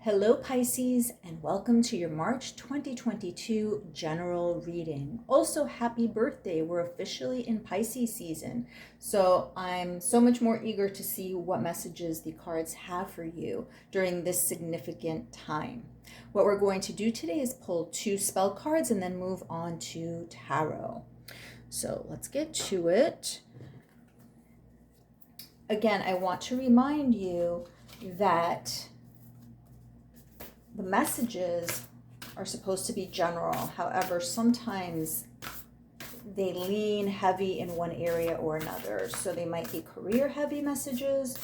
Hello Pisces, and welcome to your March 2022 general reading. Also, happy birthday. We're officially in Pisces season. So I'm so much more eager to see what messages the cards have for you during this significant time. What we're going to do today is pull 2 spell cards and then move on to tarot. So let's get to it. Again, I want to remind you that the messages are supposed to be general. However, sometimes they lean heavy in one area or another. So they might be career heavy messages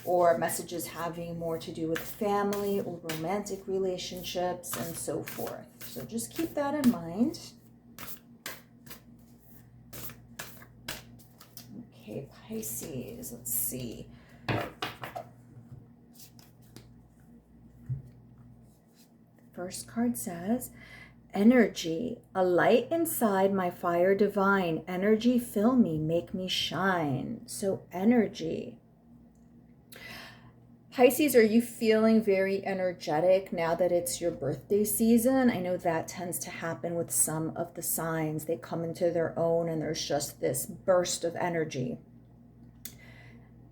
or messages having more to do with family or romantic relationships and so forth. So just keep that in mind. Okay, Pisces, let's see. First card says, energy, a light inside my fire divine. Energy, fill me, make me shine. So energy. Pisces, are you feeling very energetic now that it's your birthday season? I know that tends to happen with some of the signs. They come into their own and there's just this burst of energy.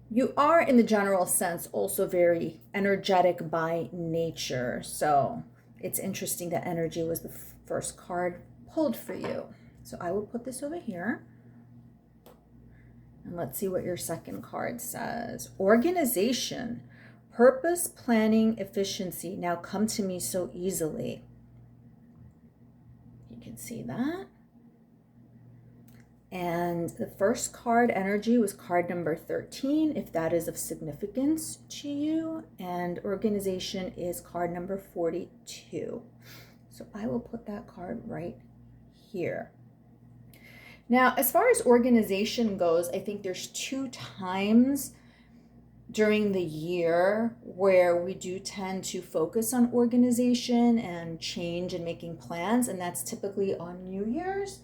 You are, in the general sense, also very energetic by nature. So it's interesting that energy was the first card pulled for you. So I will put this over here. And let's see what your second card says. Organization, purpose, planning, efficiency now come to me so easily. You can see that. And the first card, energy, was card number 13, if that is of significance to you. And organization is card number 42. So I will put that card right here. Now, as far as organization goes, I think there's 2 times during the year where we do tend to focus on organization and change and making plans. And that's typically on New Year's,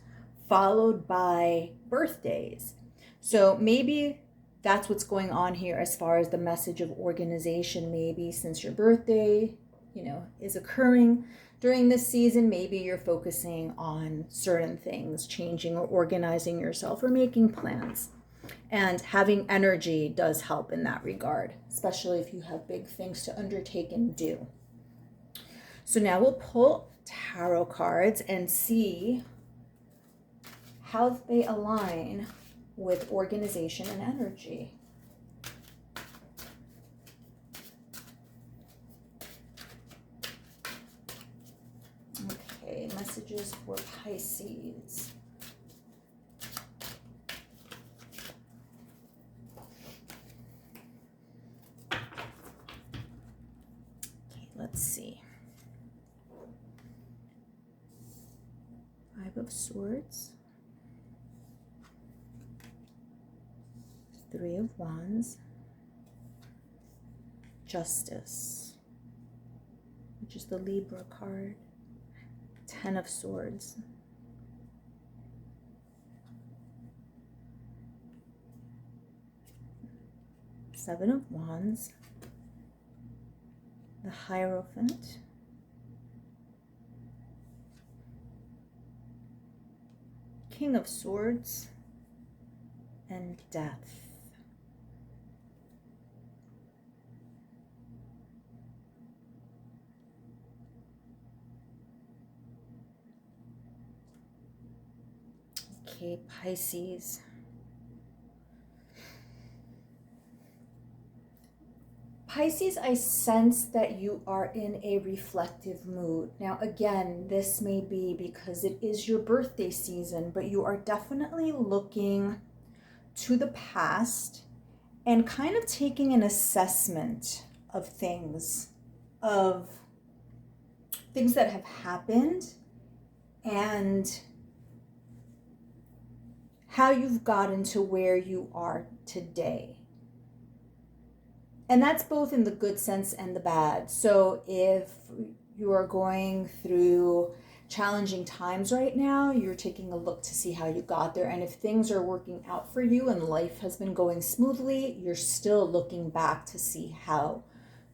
followed by birthdays. So maybe that's what's going on here as far as the message of organization. Maybe since your birthday, is occurring during this season, maybe you're focusing on certain things, changing or organizing yourself or making plans. And having energy does help in that regard, especially if you have big things to undertake and do. So now we'll pull tarot cards and see how they align with organization and energy. Okay, messages for Pisces. Okay, let's see. 5 of Swords. 3 of Wands, Justice, which is the Libra card, 10 of Swords, Seven of Wands, the Hierophant, King of Swords, and Death. Okay, Pisces. Pisces, I sense that you are in a reflective mood. Now, again, this may be because it is your birthday season, but you are definitely looking to the past and kind of taking an assessment of things that have happened and how you've gotten to where you are today. And that's both in the good sense and the bad. So if you are going through challenging times right now, you're taking a look to see how you got there. And if things are working out for you and life has been going smoothly, you're still looking back to see how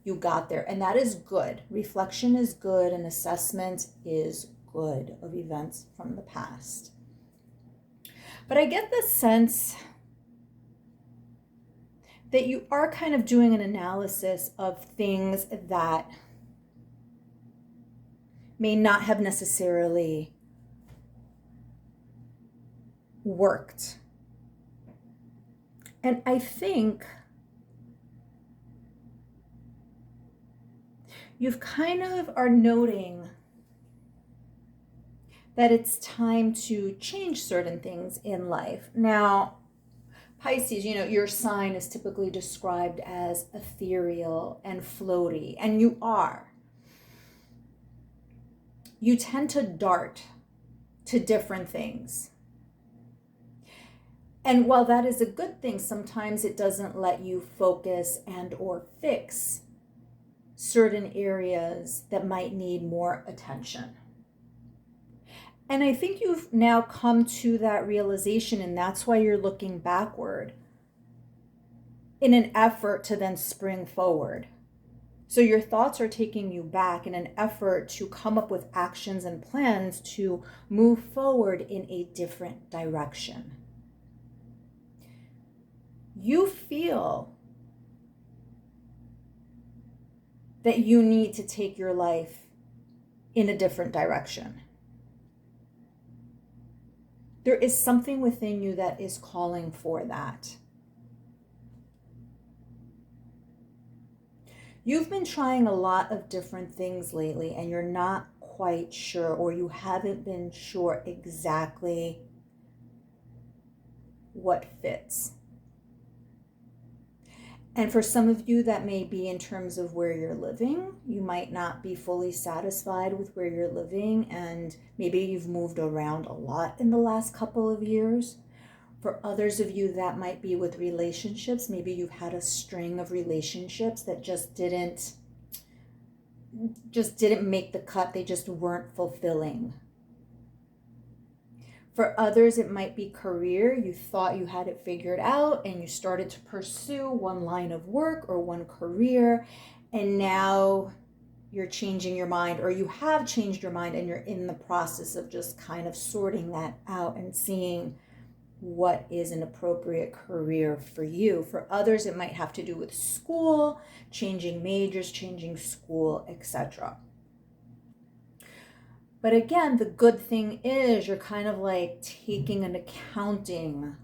you got there. And that is good. Reflection is good, and assessment is good of events from the past. But I get the sense that you are kind of doing an analysis of things that may not have necessarily worked. And I think you've kind of are noting that it's time to change certain things in life. Now, Pisces, your sign is typically described as ethereal and floaty, and you are. You tend to dart to different things. And while that is a good thing, sometimes it doesn't let you focus and or fix certain areas that might need more attention. And I think you've now come to that realization, and that's why you're looking backward in an effort to then spring forward. So your thoughts are taking you back in an effort to come up with actions and plans to move forward in a different direction. You feel that you need to take your life in a different direction. There is something within you that is calling for that. You've been trying a lot of different things lately, and you're not quite sure, or you haven't been sure exactly what fits. And for some of you, that may be in terms of where you're living. You might not be fully satisfied with where you're living, and maybe you've moved around a lot in the last couple of years. For others of you, that might be with relationships. Maybe you've had a string of relationships that just didn't make the cut. They just weren't fulfilling. For others, it might be career. You thought you had it figured out and you started to pursue one line of work or one career, and now you're changing your mind, or you have changed your mind and you're in the process of just kind of sorting that out and seeing what is an appropriate career for you. For others, it might have to do with school, changing majors, changing school, etc. But again, the good thing is you're kind of like taking an accounting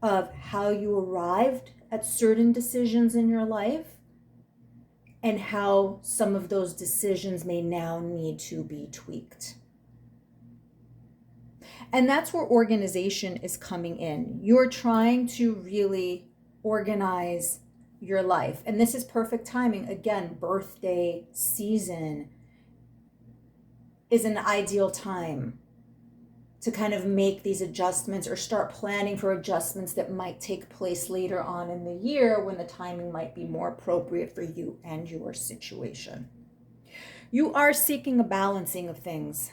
of how you arrived at certain decisions in your life and how some of those decisions may now need to be tweaked. And that's where organization is coming in. You're trying to really organize your life. And this is perfect timing. Again, birthday season is an ideal time to kind of make these adjustments or start planning for adjustments that might take place later on in the year when the timing might be more appropriate for you and your situation. You are seeking a balancing of things.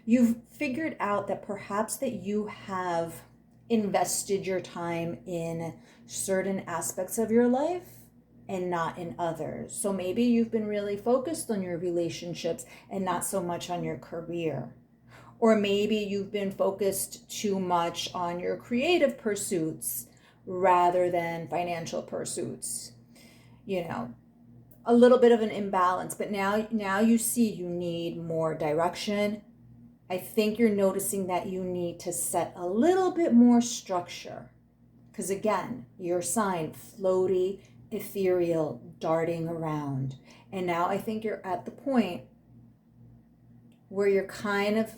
You've figured out that perhaps that you have invested your time in certain aspects of your life and not in others. So maybe you've been really focused on your relationships and not so much on your career. Or maybe you've been focused too much on your creative pursuits rather than financial pursuits. A little bit of an imbalance, but now you see you need more direction. I think you're noticing that you need to set a little bit more structure. Because again, your sign, floaty, ethereal, darting around. And now I think you're at the point where you're kind of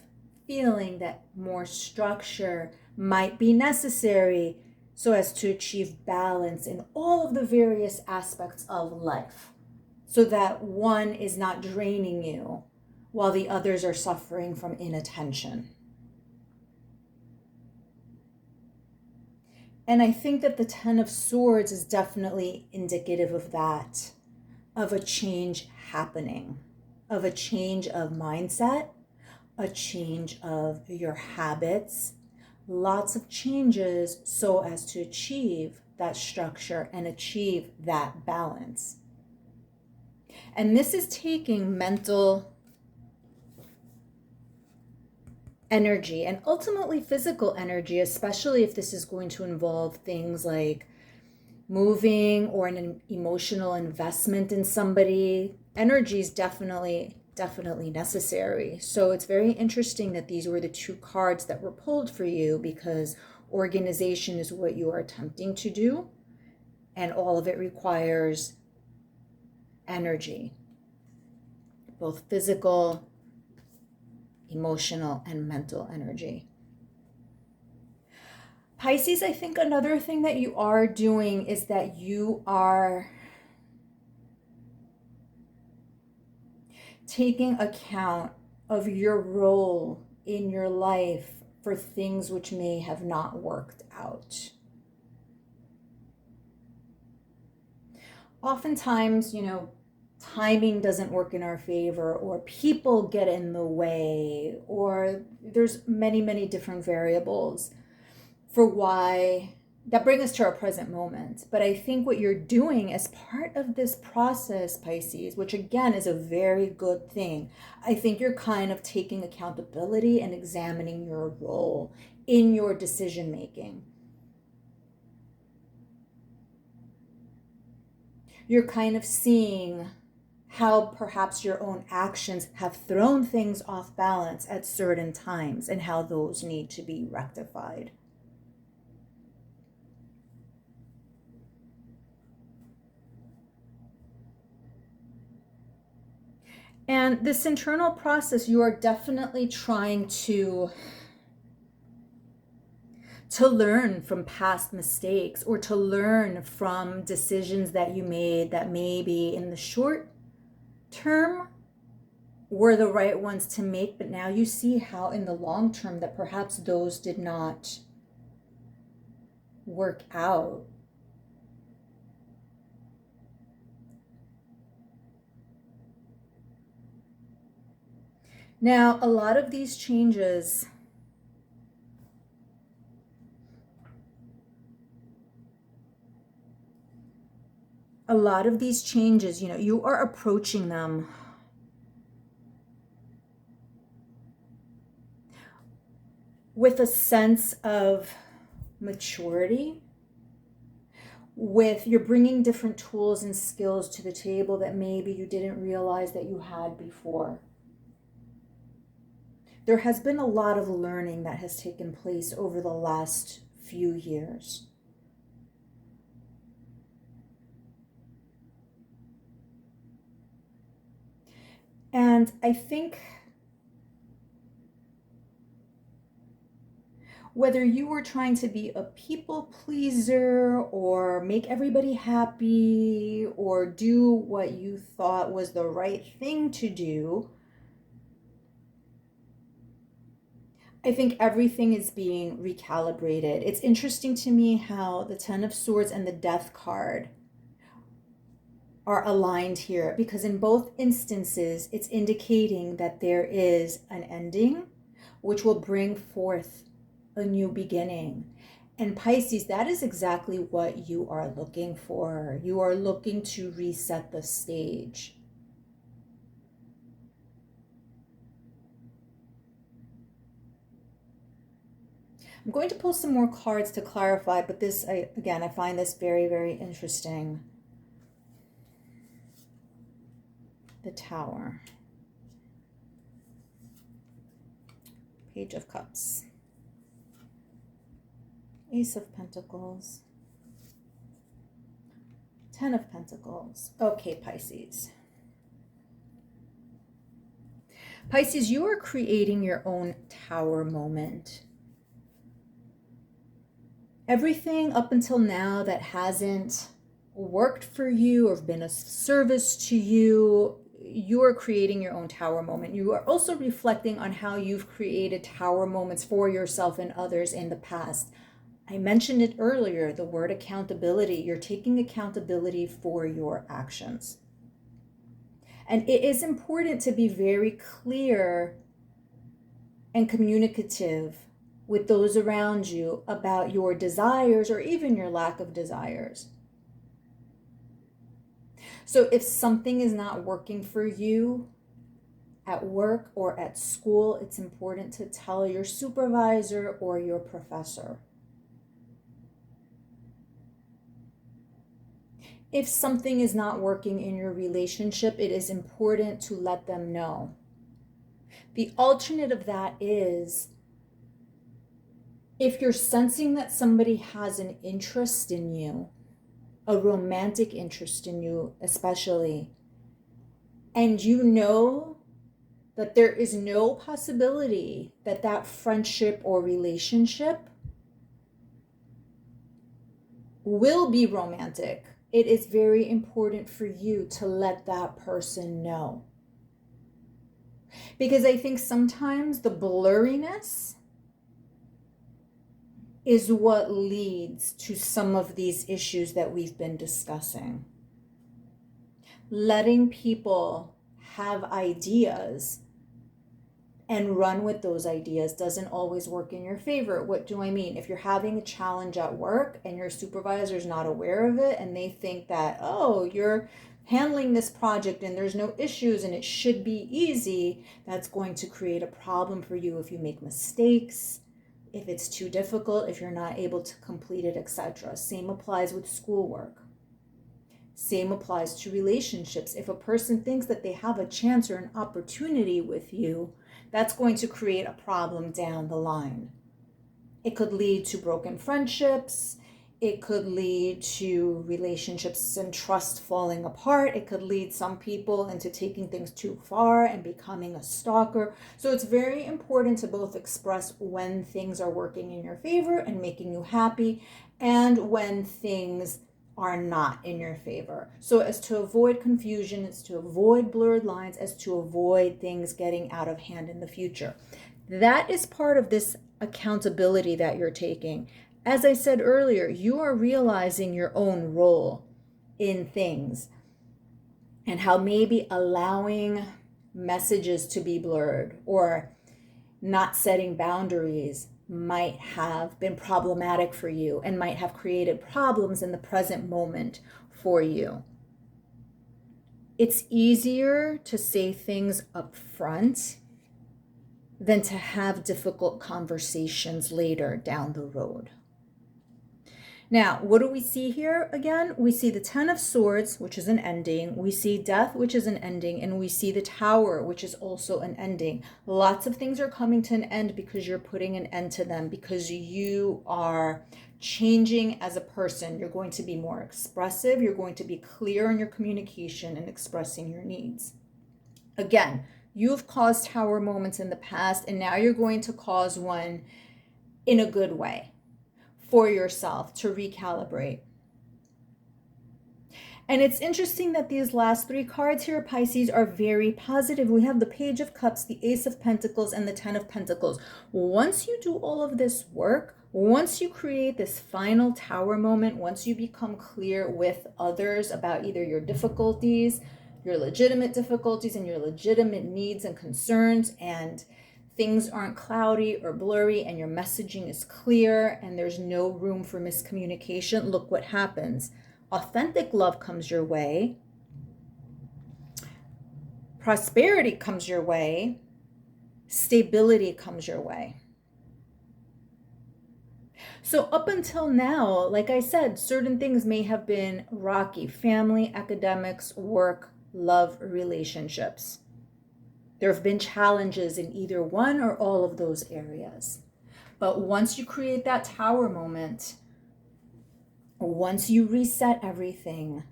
feeling that more structure might be necessary so as to achieve balance in all of the various aspects of life, so that one is not draining you while the others are suffering from inattention. And I think that the Ten of Swords is definitely indicative of that, of a change happening, of a change of mindset, a change of your habits, lots of changes so as to achieve that structure and achieve that balance. And this is taking mental energy and ultimately physical energy, especially if this is going to involve things like moving or an emotional investment in somebody. Energy is definitely necessary. So it's very interesting that these were the two cards that were pulled for you, because organization is what you are attempting to do, and all of it requires energy, both physical, emotional, and mental energy. Pisces, I think another thing that you are doing is that you are taking account of your role in your life for things which may have not worked out. Oftentimes, timing doesn't work in our favor, or people get in the way, or there's many different variables for why that bring us to our present moment. But I think what you're doing as part of this process, Pisces, which again is a very good thing, I think you're kind of taking accountability and examining your role in your decision making. You're kind of seeing how perhaps your own actions have thrown things off balance at certain times and how those need to be rectified. And this internal process, you are definitely trying to learn from past mistakes, or to learn from decisions that you made that maybe in the short term were the right ones to make, but now you see how in the long term that perhaps those did not work out. Now, a lot of these changes you are approaching them with a sense of maturity, you're bringing different tools and skills to the table that maybe you didn't realize that you had before. There has been a lot of learning that has taken place over the last few years. And I think whether you were trying to be a people pleaser or make everybody happy or do what you thought was the right thing to do, I think everything is being recalibrated. It's interesting to me how the Ten of Swords and the Death card are aligned here, because in both instances, it's indicating that there is an ending, which will bring forth a new beginning. And Pisces, that is exactly what you are looking for. You are looking to reset the stage. I'm going to pull some more cards to clarify, but this, I find this very interesting. The Tower. Page of Cups. Ace of Pentacles. Ten of Pentacles. Okay, Pisces. Pisces, you are creating your own tower moment. Everything up until now that hasn't worked for you or been a service to you, you are creating your own tower moment. You are also reflecting on how you've created tower moments for yourself and others in the past. I mentioned it earlier, the word accountability. You're taking accountability for your actions. And it is important to be very clear and communicative with those around you about your desires or even your lack of desires. So if something is not working for you at work or at school, it's important to tell your supervisor or your professor. If something is not working in your relationship, it is important to let them know. The alternate of that is, if you're sensing that somebody has an interest in you, a romantic interest in you especially, and you know that there is no possibility that that friendship or relationship will be romantic, it is very important for you to let that person know. Because I think sometimes the blurriness is what leads to some of these issues that we've been discussing. Letting people have ideas and run with those ideas doesn't always work in your favor. What do I mean? If you're having a challenge at work and your supervisor is not aware of it and they think that, oh, you're handling this project and there's no issues and it should be easy, that's going to create a problem for you if you make mistakes, if it's too difficult, if you're not able to complete it, etc. Same applies with schoolwork. Same applies to relationships. If a person thinks that they have a chance or an opportunity with you, that's going to create a problem down the line. It could lead to broken friendships. It could lead to relationships and trust falling apart. It could lead some people into taking things too far and becoming a stalker. So it's very important to both express when things are working in your favor and making you happy, and when things are not in your favor. So as to avoid confusion, as to avoid blurred lines, as to avoid things getting out of hand in the future. That is part of this accountability that you're taking. As I said earlier, you are realizing your own role in things and how maybe allowing messages to be blurred or not setting boundaries might have been problematic for you and might have created problems in the present moment for you. It's easier to say things up front than to have difficult conversations later down the road. Now, what do we see here again? We see the Ten of Swords, which is an ending. We see Death, which is an ending. And we see the Tower, which is also an ending. Lots of things are coming to an end because you're putting an end to them, because you are changing as a person. You're going to be more expressive. You're going to be clear in your communication and expressing your needs. Again, you've caused Tower moments in the past, and now you're going to cause one in a good way for yourself to recalibrate. And it's interesting that these last three cards here, Pisces, are very positive. We have the Page of Cups, the Ace of Pentacles, and the Ten of Pentacles. Once you do all of this work, once you create this final Tower moment, once you become clear with others about either your difficulties, your legitimate difficulties, and your legitimate needs and concerns, and things aren't cloudy or blurry, and your messaging is clear and there's no room for miscommunication, look what happens. Authentic love comes your way. Prosperity comes your way. Stability comes your way. So up until now, like I said, certain things may have been rocky. Family, academics, work, love, relationships. There have been challenges in either one or all of those areas. But once you create that Tower moment, once you reset everything,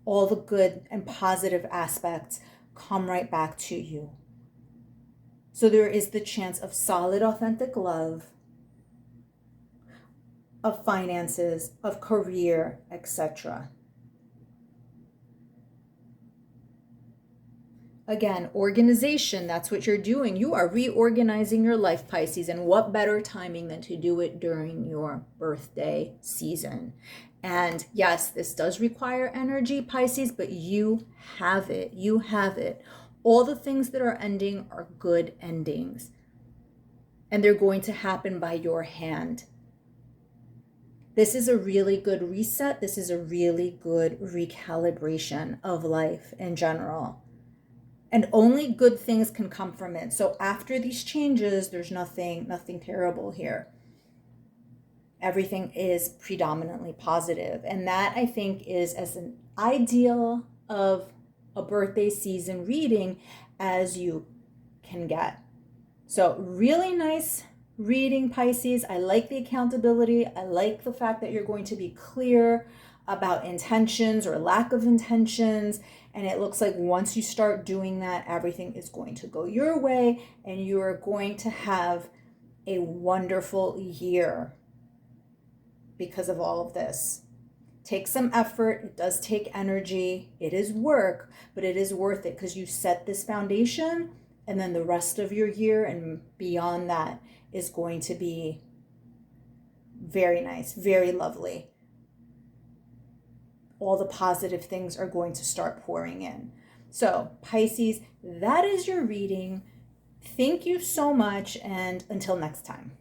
all the good and positive aspects come right back to you. So there is the chance of solid, authentic love, of finances, of career, etc. Again, organization, that's what you're doing. You are reorganizing your life, Pisces, and what better timing than to do it during your birthday season. And yes, this does require energy, Pisces, but you have it. You have it. All the things that are ending are good endings, and they're going to happen by your hand. This is a really good reset. This is a really good recalibration of life in general. And only good things can come from it. So after these changes, there's nothing terrible here. Everything is predominantly positive. And that, I think, is as an ideal of a birthday season reading as you can get. So really nice reading, Pisces. I like the accountability. I like the fact that you're going to be clear about intentions or lack of intentions. And it looks like once you start doing that, everything is going to go your way and you are going to have a wonderful year because of all of this. Take some effort. It does take energy. It is work, but it is worth it because you set this foundation, and then the rest of your year and beyond that is going to be very nice, very lovely. All the positive things are going to start pouring in. So, Pisces, that is your reading. Thank you so much, and until next time.